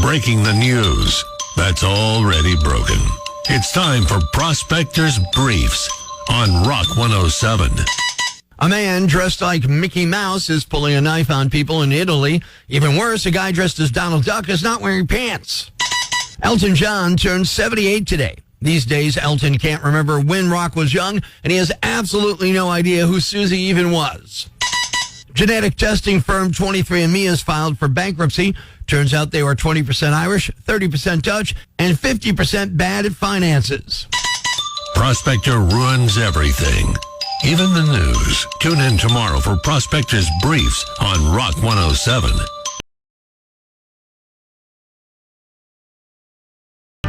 breaking the news that's already broken. It's time for Prospector's Briefs on Rock 107. A man dressed like Mickey Mouse is pulling a knife on people in Italy. Even worse, a guy dressed as Donald Duck is not wearing pants. Elton John turned 78 today. These days, Elton can't remember when Rock was young, and he has absolutely no idea who Susie even was. Genetic testing firm 23andMe has filed for bankruptcy. Turns out they were 20% Irish, 30% Dutch, and 50% bad at finances. Prospector ruins everything, even the news. Tune in tomorrow for Prospector's Briefs on Rock 107.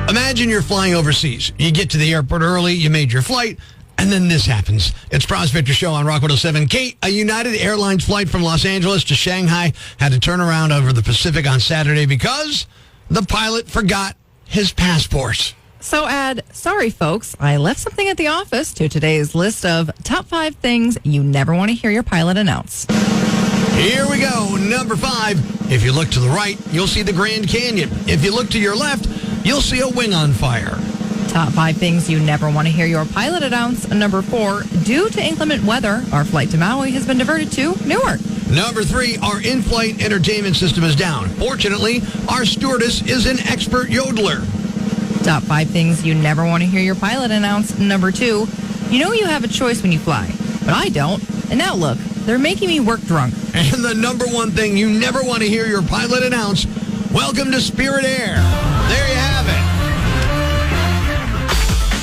Imagine you're flying overseas. You get to the airport early, you made your flight, and then this happens. It's Prospector Show on Rock 107. Kate, a United Airlines flight from Los Angeles to Shanghai had to turn around over the Pacific on Saturday because the pilot forgot his passport. So add, sorry folks, I left something at the office to today's list of top 5 things you never want to hear your pilot announce. Here we go. Number 5. If you look to the right, you'll see the Grand Canyon. If you look to your left, you'll see a wing on fire. Top 5 things you never want to hear your pilot announce. Number 4, due to inclement weather, our flight to Maui has been diverted to Newark. Number 3, our in-flight entertainment system is down. Fortunately, our stewardess is an expert yodeler. Top 5 things you never want to hear your pilot announce. Number 2, you know you have a choice when you fly, but I don't. And now look, they're making me work drunk. And the number 1 thing you never want to hear your pilot announce, welcome to Spirit Air. There you have it.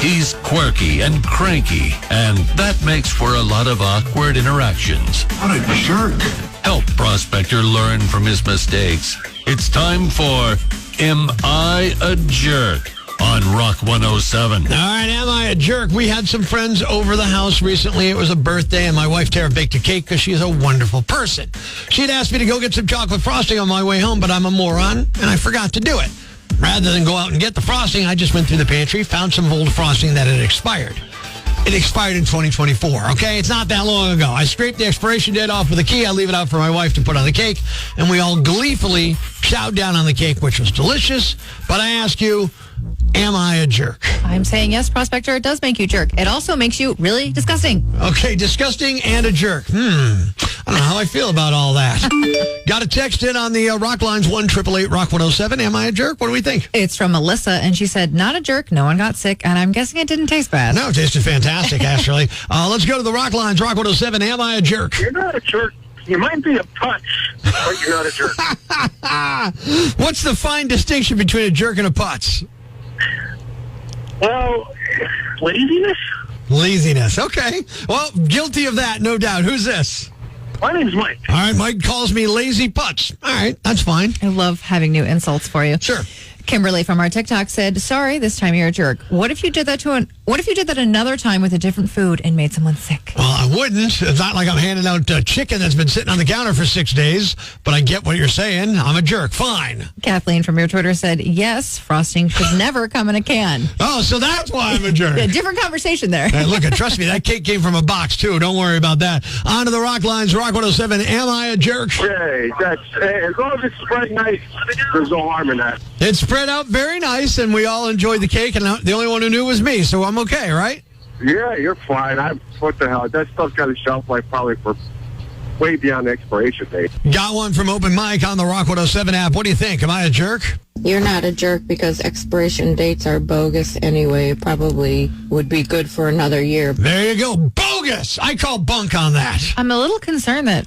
He's quirky and cranky, and that makes for a lot of awkward interactions. What a jerk. Help Prospector learn from his mistakes. It's time for Am I a Jerk on Rock 107. All right, am I a jerk? We had some friends over the house recently. It was a birthday, and my wife Tara baked a cake because she's a wonderful person. She'd asked me to go get some chocolate frosting on my way home, but I'm a moron, and I forgot to do it. Rather than go out and get the frosting, I just went through the pantry, found some old frosting that had expired. It expired in 2024, okay? It's not that long ago. I scraped the expiration date off with a key. I leave it out for my wife to put on the cake, and we all gleefully chowed down on the cake, which was delicious. But I ask you, am I a jerk? I'm saying yes, Prospector. It does make you jerk. It also makes you really disgusting. Okay, disgusting and a jerk. I don't know how I feel about all that. Got a text in on the Rock Lines 1-888 Rock 107. Am I a jerk? What do we think? It's from Melissa, and she said, not a jerk. No one got sick, and I'm guessing it didn't taste bad. No, it tasted fantastic, actually. Let's go to the Rock Lines, Rock 107. Am I a jerk? You're not a jerk. You might be a putz, but you're not a jerk. What's the fine distinction between a jerk and a putz? Well, laziness? Laziness. Okay. Well, guilty of that, no doubt. Who's this? My name's Mike. All right, Mike calls me lazy putz. All right, that's fine. I love having new insults for you. Sure. Kimberly from our TikTok said, sorry, this time you're a jerk. What if you did that another time with a different food and made someone sick? Well, I wouldn't. It's not like I'm handing out chicken that's been sitting on the counter for 6 days, but I get what you're saying. I'm a jerk. Fine. Kathleen from your Twitter said, yes, frosting should never come in a can. Oh, so that's why I'm a jerk. Yeah, different conversation there. Hey, look, trust me, that cake came from a box, too. Don't worry about that. On to the Rock Lines, Rock 107. Am I a jerk? Hey, as long as it's spread nice, there's no harm in that. It's spread out very nice, and we all enjoyed the cake, and the only one who knew was me, so I'm okay, right? Yeah, you're fine. What the hell? That stuff's got a shelf life probably for way beyond the expiration date. Got one from Open Mic on the Rock 107 app. What do you think? Am I a jerk? You're not a jerk because expiration dates are bogus anyway. It probably would be good for another year. There you go. Bogus! I call bunk on that. I'm a little concerned that,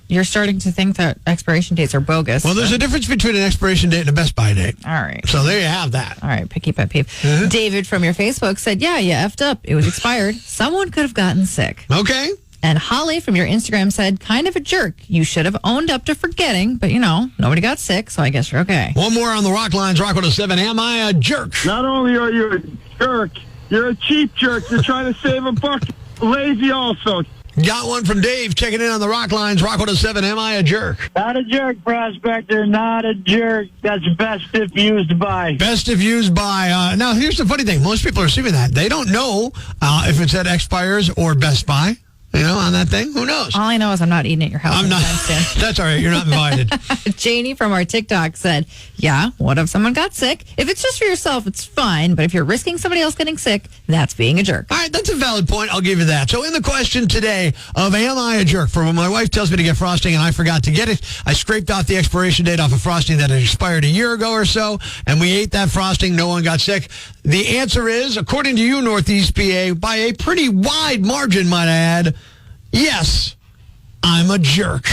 you're starting to think that expiration dates are bogus. Well, there's a difference between an expiration date and a Best Buy date. All right. So there you have that. All right, picky pet peeve. David from your Facebook said, yeah, you effed up. It was expired. Someone could have gotten sick. Okay. And Holly from your Instagram said, kind of a jerk. You should have owned up to forgetting, but nobody got sick, so I guess you're okay. One more on the Rock Lines, Rock 107. Am I a jerk? Not only are you a jerk, you're a cheap jerk. You're trying to save a buck. Lazy also. Got one from Dave checking in on the Rock Lines, Rock 107. Am I a jerk? Not a jerk, Prospector. Not a jerk. That's best if used by. Best if used by. Now, here's the funny thing. Most people are assuming that. They don't know if it's at Expires or Best Buy. on that thing? Who knows? All I know is I'm not eating at your house. I'm not. anytime soon. That's all right. You're not invited. Janie from our TikTok said, yeah, what if someone got sick? If it's just for yourself, it's fine. But if you're risking somebody else getting sick, that's being a jerk. All right, that's a valid point. I'll give you that. So in the question today of am I a jerk for when my wife tells me to get frosting and I forgot to get it, I scraped off the expiration date off of frosting that had expired a year ago or so, and we ate that frosting. No one got sick. The answer is, according to you, Northeast PA, by a pretty wide margin, might I add, yes, I'm a jerk.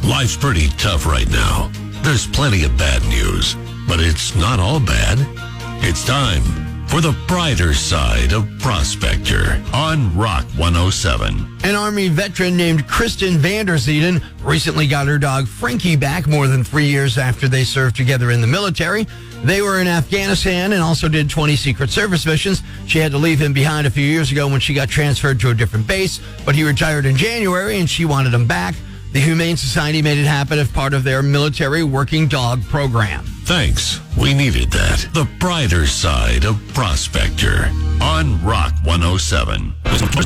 Life's pretty tough right now. There's plenty of bad news, but it's not all bad. It's time for the brighter side of Prospector on Rock 107. An Army veteran named Kristen Vanderzeden recently got her dog Frankie back more than 3 years after they served together in the military. They were in Afghanistan and also did 20 Secret Service missions. She had to leave him behind a few years ago when she got transferred to a different base, but he retired in January and she wanted him back. The Humane Society made it happen as part of their military working dog program. Thanks. We needed that. The brighter side of Prospector on Rock 107.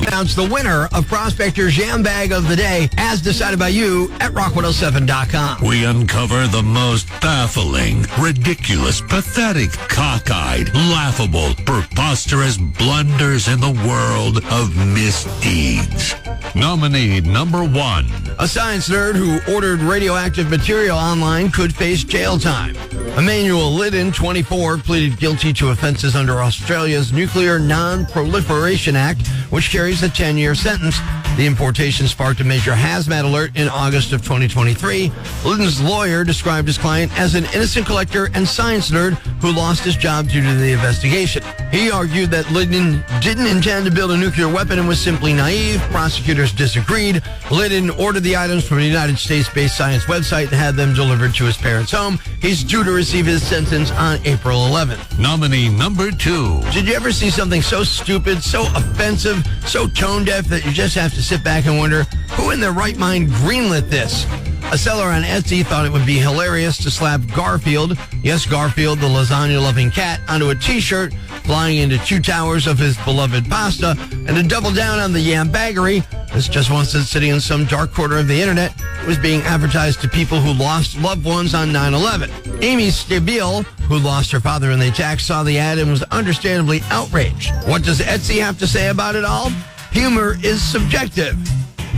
Announce the winner of Prospector's Jam Bag of the Day as decided by you at rock107.com. We uncover the most baffling, ridiculous, pathetic, cockeyed, laughable, preposterous blunders in the world of misdeeds. Nominee number 1. A science nerd who ordered radioactive material online could face jail time. Emmanuel Liddon, 24, pleaded guilty to offenses under Australia's Nuclear Non-Proliferation Act, which carries a 10-year sentence. The importation sparked a major hazmat alert in August of 2023. Liddon's lawyer described his client as an innocent collector and science nerd who lost his job due to the investigation. He argued that Liddon didn't intend to build a nuclear weapon and was simply naive. Prosecutors disagreed. Liddon ordered the items from a United States-based science website and had them delivered to his parents' home. He's due to receive his sentence on April 11th. Nominee number 2. Did you ever see something so stupid, so offensive, so tone-deaf that you just have to sit back and wonder, who in their right mind greenlit this? A seller on Etsy thought it would be hilarious to slap Garfield, yes, Garfield, the lasagna-loving cat, onto a T-shirt, flying into 2 towers of his beloved pasta, and to double down on the yambaggery. This just wasn't sitting in some dark corner of the internet. It was being advertised to people who lost loved ones on 9/11. Amy Stabile, who lost her father in the attack, saw the ad and was understandably outraged. What does Etsy have to say about it all? Humor is subjective.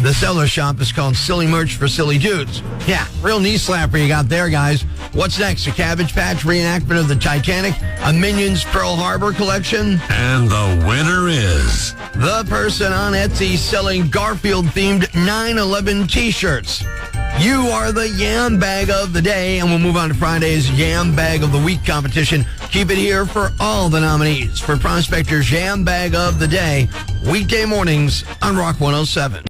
The seller shop is called Silly Merch for Silly Dudes. Yeah, real knee slapper you got there, guys. What's next? A Cabbage Patch reenactment of the Titanic? A Minions Pearl Harbor collection? And the winner is the person on Etsy selling Garfield-themed 9/11 T-shirts. You are the Yam Bag of the Day, and we'll move on to Friday's Yam Bag of the Week competition. Keep it here for all the nominees for Prospector's Yam Bag of the Day, weekday mornings on Rock 107.